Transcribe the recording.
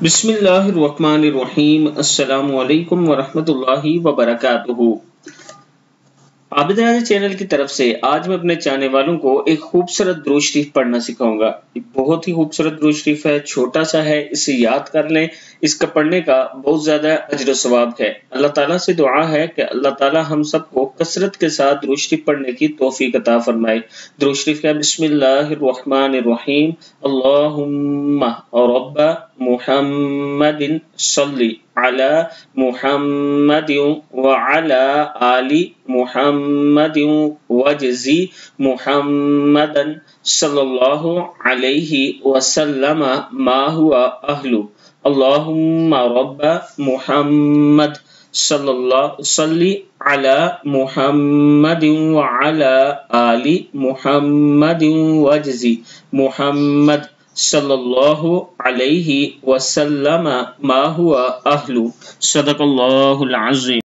بسم اللہ الرحمن الرحیم۔ السلام علیکم ورحمۃ اللہ وبرکاتہ۔ عابد راضی چینل کی طرف سے آج میں اپنے چاہنے والوں کو ایک خوبصورت درود شریف پڑھنا سکھاؤں گا۔ بہت ہی خوبصورت درود شریف ہے، چھوٹا سا ہے، اسے یاد کر لیں، اس کا پڑھنے کا بہت زیادہ اجر و ثواب ہے۔ اللہ تعالیٰ سے دعا ہے کہ اللہ تعالیٰ ہم سب کو کثرت کے ساتھ درود شریف پڑھنے کی توفیق عطا فرمائے۔ درود شریف کا بسم اللہ الرحمن الرحیم۔ اللہم رب محمد صلی علی محمد وعلی آل محمد وجزی محمدا صلی اللہ علیہ وسلم ما هو اہلو۔ اللہم رب محمد صلی علی محمد وعلی آل محمد وجزی محمد صلی اللہ علیہ وسلم ما هو اہلو۔ صدق اللہ العظیم۔